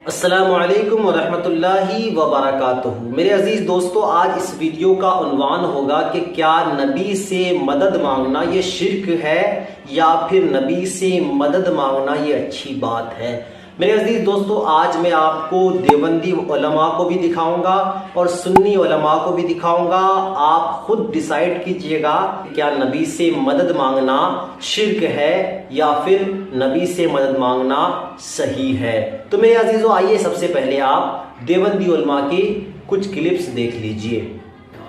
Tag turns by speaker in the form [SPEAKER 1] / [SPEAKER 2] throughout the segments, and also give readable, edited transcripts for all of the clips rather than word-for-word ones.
[SPEAKER 1] السلام علیکم ورحمۃ اللہ وبرکاتہ۔ میرے عزیز دوستو، آج اس ویڈیو کا عنوان ہوگا کہ کیا نبی سے مدد مانگنا یہ شرک ہے یا پھر نبی سے مدد مانگنا یہ اچھی بات ہے۔ میرے عزیز دوستو، آج میں آپ کو دیوبندی علماء کو بھی دکھاؤں گا اور سنی علماء کو بھی دکھاؤں گا۔ آپ خود ڈیسائیڈ کیجئے گا کیا نبی سے مدد مانگنا شرک ہے یا پھر نبی سے مدد مانگنا صحیح ہے۔ تو میرے عزیزو، آئیے سب سے پہلے آپ دیوبندی علماء کی کچھ کلپس دیکھ لیجئے۔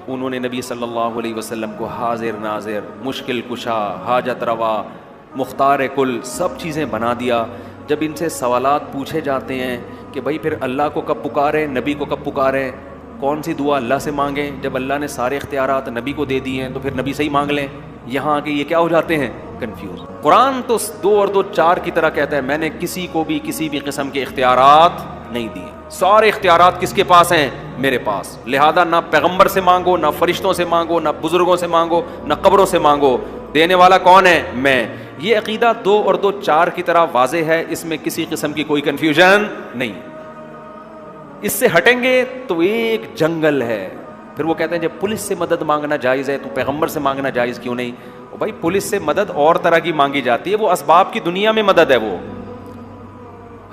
[SPEAKER 2] انہوں نے نبی صلی اللہ علیہ وسلم کو حاضر ناظر، مشکل کشا، حاجت روا، مختار کل سب چیزیں بنا دیا۔ جب ان سے سوالات پوچھے جاتے ہیں کہ بھائی پھر اللہ کو کب پکاریں، نبی کو کب پکاریں، کون سی دعا اللہ سے مانگیں، جب اللہ نے سارے اختیارات نبی کو دے دیے ہیں تو پھر نبی سے ہی مانگ لیں، یہاں کے یہ کیا ہو جاتے ہیں؟ کنفیوز۔ قرآن تو 2 اور 2 4 کی طرح کہتا ہے میں نے کسی کو بھی کسی بھی قسم کے اختیارات نہیں دیے، سارے اختیارات کس کے پاس ہیں؟ میرے پاس۔ لہذا نہ پیغمبر سے مانگو، نہ فرشتوں سے مانگو، نہ بزرگوں سے مانگو، نہ قبروں سے مانگو، دینے والا کون ہے؟ میں۔ یہ عقیدہ 2 اور 2 4 کی طرح واضح ہے، اس میں کسی قسم کی کوئی کنفیوژن نہیں۔ اس سے ہٹیں گے تو ایک جنگل ہے۔ پھر وہ کہتے ہیں جب پولیس سے مدد مانگنا جائز ہے تو پیغمبر سے مانگنا جائز کیوں نہیں؟ بھائی پولیس سے مدد اور طرح کی مانگی جاتی ہے، وہ اسباب کی دنیا میں مدد ہے۔ وہ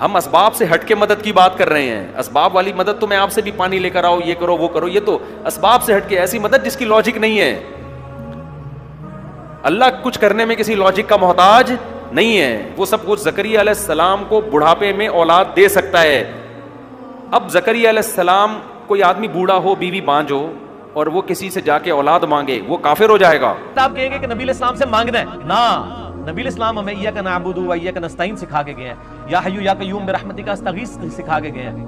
[SPEAKER 2] ہم اسباب سے ہٹ کے مدد کی بات کر رہے ہیں۔ اسباب والی مدد تو میں آپ سے بھی پانی لے کر آؤ، یہ کرو وہ کرو، یہ تو اسباب سے ہٹ کے ایسی مدد جس کی لاجک نہیں ہے۔ اللہ کچھ کرنے میں کسی لاجک کا محتاج نہیں ہے، وہ سب کچھ زکریا علیہ السلام کو بڑھاپے میں اولاد دے سکتا ہے۔ اب زکریا علیہ السلام، کوئی آدمی بوڑھا ہو، بیوی بانجھ ہو، اور وہ کسی سے جا کے اولاد مانگے، وہ کافر ہو جائے گا؟
[SPEAKER 3] آپ کہیں گے کہ نبی علیہ السلام سے مانگنا ہے نا، نبی علیہ السلام ہمیں ایاک نعبد و ایاک نستعین سکھا کے گئے ہیں، یا حی یا قیوم برحمتک استغیث سکھا کے گئے ہیں۔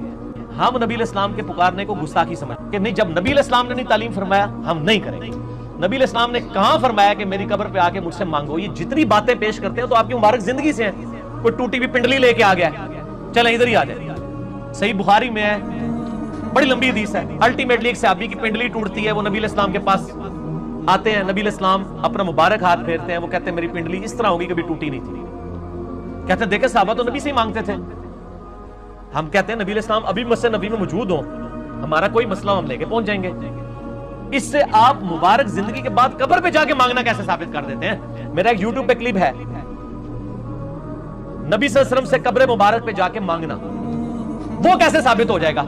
[SPEAKER 3] ہم نبی علیہ السلام کے پکارنے کو گستاخی سمجھ کہ نہیں، جب نبی علیہ السلام نے نہیں تعلیم فرمایا ہم نہیں کریں گے۔ نبی علیہ السلام نے کہاں فرمایا کہ میری قبر پہ آ کے مجھ سے مانگو؟ یہ جتنی باتیں پیش کرتے ہیں تو آپ کی مبارک زندگی سے ہیں۔ کوئی ٹوٹی ہوئی پنڈلی لے کے آ گیا، چلیں ادھر ہی آ جائیں۔ صحیح بخاری میں ہے، بڑی لمبی حدیث ہے، الٹیمیٹلی ایک صحابی کی پنڈلی ٹوٹتی ہے، وہ نبی علیہ السلام کے پاس آتے ہیں، نبی علیہ السلام اپنا مبارک ہاتھ پھیرتے ہیں، وہ کہتے ہیں میری پنڈلی اس طرح ہوگی کبھی ٹوٹی نہیں تھی۔ کہتے ہیں دیکھیں صحابہ تو نبی سے ہی مانگتے تھے۔ ہم کہتے ہیں نبی علیہ السلام ابھی مسجد نبی میں موجود ہوں، ہمارا کوئی مسئلہ ہم لے کے پہنچ جائیں گے۔ اس سے آپ مبارک زندگی کے بعد قبر پہ جا کے مانگنا کیسے ثابت کر دیتے ہیں؟ میرا ایک یوٹیوب پہ کلپ ہے، نبی صلی اللہ علیہ وسلم سے قبر مبارک پہ جا کے مانگنا، وہ کیسے ثابت ہو جائے گا؟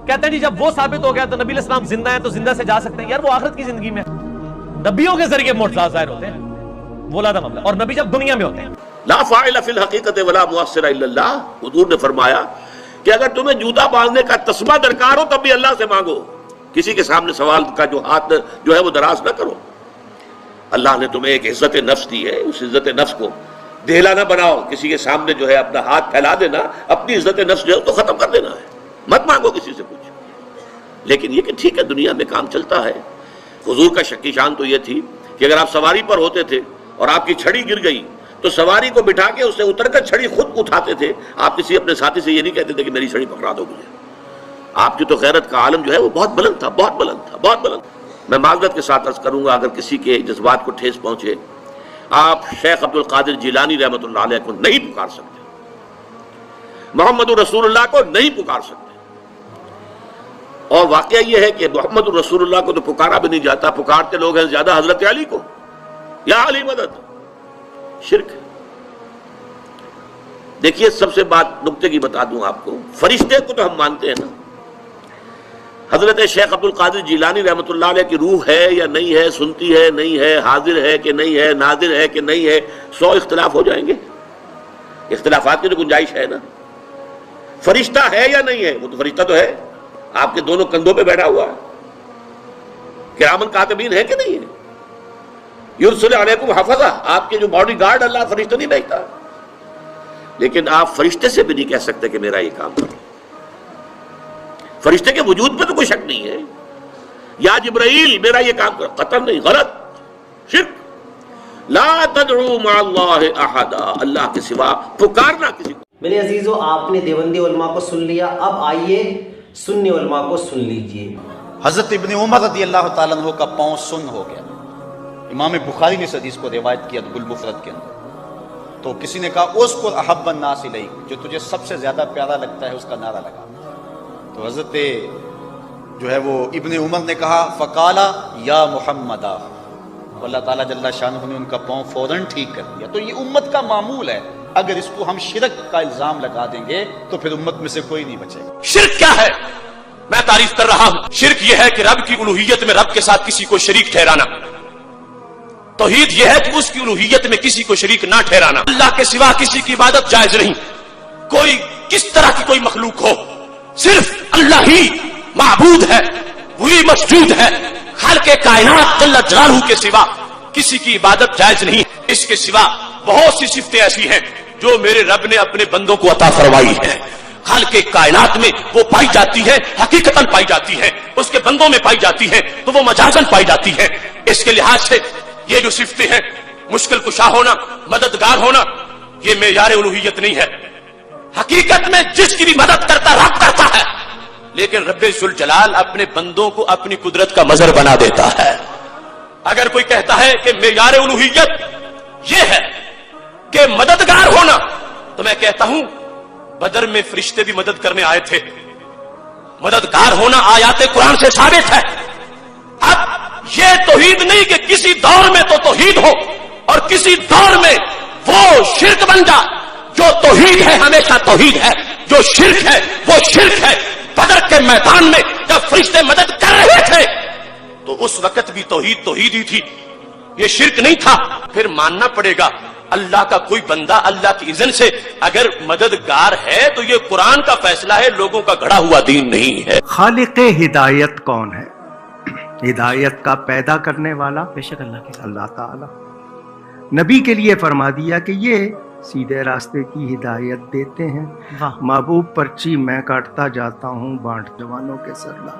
[SPEAKER 3] کہتے ہیں جی جب وہ ثابت ہو گیا تو نبی علیہ السلام زندہ ہے تو زندہ سے جا سکتے ہیں۔ یار وہ آخرت کی زندگی میں نبیوں کے ذریعے معجزات ظاہر ہوتے ہیں، وہ علیحدہ معاملہ، اور نبی جب دنیا میں ہوتے ہیں۔
[SPEAKER 4] لا فاعل فی الحقیقت ولا مؤثر الا اللہ۔ حضور نے فرمایا کہ اگر تمہیں جوتا باندھنے کا تسمہ درکار ہو تب بھی اللہ سے مانگو، کسی کے سامنے سوال کا جو ہاتھ جو ہے وہ دراز نہ کرو۔ اللہ نے تمہیں ایک عزت نفس دی ہے، اس عزت نفس کو دہلا نہ بناؤ، کسی کے سامنے جو ہے اپنا ہاتھ پھیلا دینا، اپنی عزت نفس جو ہے تو ختم کر دینا ہے، مت مانگو کسی سے کچھ۔ لیکن یہ کہ ٹھیک ہے دنیا میں کام چلتا ہے۔ حضور کا شکی شان تو یہ تھی کہ اگر آپ سواری پر ہوتے تھے اور آپ کی چھڑی گر گئی تو سواری کو بٹھا کے اس سے اتر کر چھڑی خود اٹھاتے تھے، آپ کسی اپنے ساتھی سے یہ نہیں کہتے تھے کہ میری چھڑی پکڑا دو مجھے۔ آپ کی تو غیرت کا عالم جو ہے وہ بہت بلند تھا، بہت بلند تھا، بہت بلند۔ میں معذرت کے ساتھ عرض کروں گا اگر کسی کے جذبات کو ٹھیس پہنچے، آپ شیخ عبد القادر جیلانی رحمۃ اللہ علیہ کو نہیں پکار سکتے، محمد رسول اللہ کو نہیں پکار سکتے۔ اور واقعہ یہ ہے کہ محمد رسول اللہ کو تو پکارا بھی نہیں جاتا، پکارتے لوگ ہیں زیادہ حضرت علی کو، یا علی مدد، شرک۔ دیکھیے سب سے بات نقطے کی بتا دوں آپ کو، فرشتے کو تو ہم مانتے ہیں نا، حضرت شیخ عبد القادر جیلانی رحمۃ اللہ علیہ کی روح ہے یا نہیں ہے، سنتی ہے نہیں ہے، حاضر ہے کہ نہیں ہے، ناظر ہے کہ نہیں ہے، 100 اختلاف ہو جائیں گے، اختلافات کی تو گنجائش ہے نا۔ فرشتہ ہے یا نہیں ہے؟ وہ تو فرشتہ تو ہے، آپ کے دونوں کندھوں پہ بیٹھا ہوا ہے۔ کرامن کاتبین ہے کہ نہیں ہے؟ یرسل علیکم حفظہ، آپ کے جو باڈی گارڈ اللہ فرشتہ نہیں بھیجتا، لیکن آپ فرشتے سے بھی نہیں کہہ سکتے کہ میرا یہ کام کرو۔ فرشتے کے وجود پہ تو کوئی شک نہیں ہے، یا جبرائیل میرا یہ کام کرو، قطعاً نہیں، غلط، شرک۔ لا تدعو مع اللہ احدا، اللہ کے سوا پکارنا کسی کو۔
[SPEAKER 1] میرے عزیزو، آپ نے دیوبندی علماء کو سن لیا، اب آئیے سنی علماء کو سن لیجئے۔
[SPEAKER 5] حضرت ابن عمر رضی اللہ تعالیٰ عنہ کا پاؤں سن ہو گیا، امام بخاری نے اس حدیث کو روایت کیا ادب المفرد کے اندر۔ تو کسی نے کہا اذکر احب الناس الیک، جو تجھے سب سے زیادہ پیارا لگتا ہے اس کا نعرہ لگا. تو حضرت جو ہے وہ ابن عمر نے کہا فقالا یا محمدا، اللہ تعالیٰ جل شانہ نے ان کا پاؤں فوراً ٹھیک کر دیا. تو یہ امت کا معمول ہے، اگر اس کو ہم شرک کا الزام لگا دیں گے تو پھر امت میں سے کوئی نہیں بچے گا.
[SPEAKER 6] شرک کیا ہے؟ میں تعریف کر رہا ہوں. شرک یہ ہے کہ رب کی الوہیت میں رب کے ساتھ کسی کو شریک ٹھہرانا. توحید یہ ہے کہ اس کی الوہیت میں کسی کو شریک نہ ٹھہرانا. اللہ کے سوا کسی کی عبادت جائز نہیں. کوئی کس طرح کی کوئی مخلوق ہو، صرف اللہ ہی معبود ہے، وہی مسجود ہے. خالق کائنات جل جلالہ کے سوا کسی کی عبادت جائز نہیں. اس کے سوا بہت سی صفتیں ایسی ہیں جو میرے رب نے اپنے بندوں کو عطا فرمائی ہے. خالق کائنات میں وہ پائی جاتی ہے، حقیقتاً پائی جاتی ہے، اس کے بندوں میں پائی جاتی ہے تو وہ مجازاً پائی جاتی ہے. اس کے لحاظ سے یہ جو صفتیں ہیں، مشکل کشا ہونا، مددگار ہونا، یہ معیار الوہیت نہیں ہے. حقیقت میں جس کی بھی مدد کرتا رب کرتا ہے، لیکن رب ذوالجلال اپنے بندوں کو اپنی قدرت کا مظہر بنا دیتا ہے. اگر کوئی کہتا ہے کہ معیار الوہیت یہ ہے کہ مددگار ہونا، تو میں کہتا ہوں بدر میں فرشتے بھی مدد کرنے آئے تھے. مددگار ہونا آیات قرآن سے ثابت ہے. اب یہ توحید نہیں کہ کسی دور میں تو توحید ہو اور کسی دور میں وہ شرک بن جائے. جو توحید ہے ہمیشہ توحید ہے، جو شرک ہے وہ شرک ہے. بدر کے میدان میں جب فرشتے مدد کر رہے تھے تو اس وقت بھی توحید ہی تھی، یہ شرک نہیں تھا. پھر ماننا پڑے گا اللہ کا کوئی بندہ اللہ کی اذن سے اگر مددگار ہے تو یہ قرآن کا فیصلہ ہے، لوگوں کا گھڑا ہوا دین نہیں ہے.
[SPEAKER 7] خالق ہدایت کون ہے؟ ہدایت کا پیدا کرنے والا بے شک اللہ تعالی. نبی کے لیے فرما دیا کہ یہ سیدھے راستے کی ہدایت دیتے ہیں. محبوب پرچی میں کاٹتا جاتا ہوں، بانٹ جوانوں کے سرلا.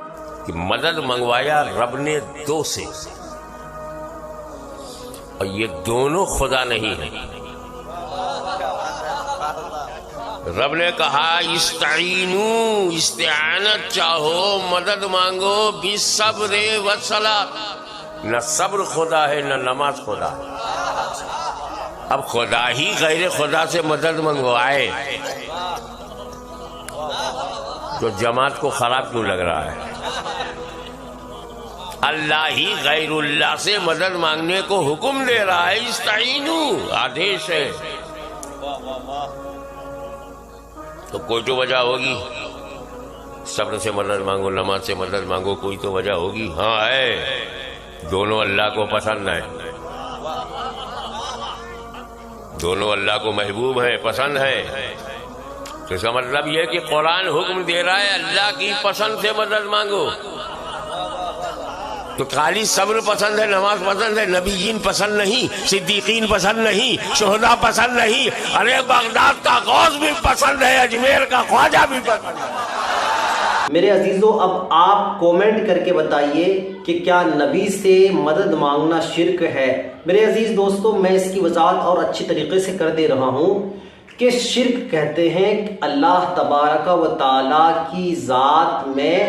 [SPEAKER 8] کہ مدد منگوایا رب نے دو سے، اور یہ دونوں خدا نہیں ہیں. رب نے کہا استعینوا، استعانت چاہو، مدد مانگو، بالصبر والصلاۃ. نہ صبر خدا ہے نہ نماز خدا ہے. اب خدا ہی غیر خدا سے مدد منگوائے تو جماعت کو خراب کیوں لگ رہا ہے؟ اللہ ہی غیر اللہ سے مدد مانگنے کو حکم دے رہا ہے. استعینوا آدیش ہے تو کوئی تو وجہ ہوگی. صبر سے مدد مانگو، نماز سے مدد مانگو، کوئی تو وجہ ہوگی. ہاں ہے، دونوں اللہ کو پسند ہے، دونوں اللہ کو محبوب ہیں، پسند ہے. تو اس کا مطلب یہ کہ قرآن حکم دے رہا ہے اللہ کی پسند سے مدد مانگو. تو خالی صبر پسند ہے، نماز پسند ہے، نبیین پسند نہیں، صدیقین پسند نہیں، شہداء پسند نہیں. ارے بغداد کا غوث بھی پسند ہے، اجمیر کا خواجہ بھی پسند ہے.
[SPEAKER 1] میرے عزیزوں، اب آپ کومنٹ کر کے بتائیے کہ کیا نبی سے مدد مانگنا شرک ہے؟ میرے عزیز دوستوں، میں اس کی وضاحت اور اچھی طریقے سے کر دے رہا ہوں کہ شرک کہتے ہیں کہ اللہ تبارک و تعالیٰ کی ذات میں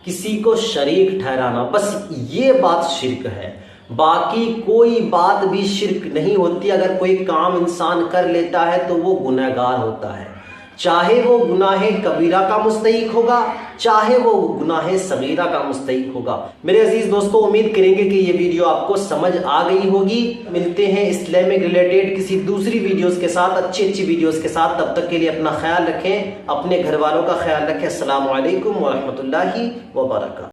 [SPEAKER 1] کسی کو شریک ٹھہرانا، بس یہ بات شرک ہے. باقی کوئی بات بھی شرک نہیں ہوتی. اگر کوئی کام انسان کر لیتا ہے تو وہ گنہگار ہوتا ہے، چاہے وہ گناہ کبیرہ کا مستحق ہوگا، چاہے وہ گناہ صغیرہ کا مستحق ہوگا. میرے عزیز دوستو، امید کریں گے کہ یہ ویڈیو آپ کو سمجھ آ گئی ہوگی. ملتے ہیں اسلامک ریلیٹڈ کسی دوسری ویڈیوز کے ساتھ، اچھی ویڈیوز کے ساتھ. تب تک کے لیے اپنا خیال رکھیں، اپنے گھر والوں کا خیال رکھیں. السلام علیکم ورحمۃ اللہ وبرکاتہ.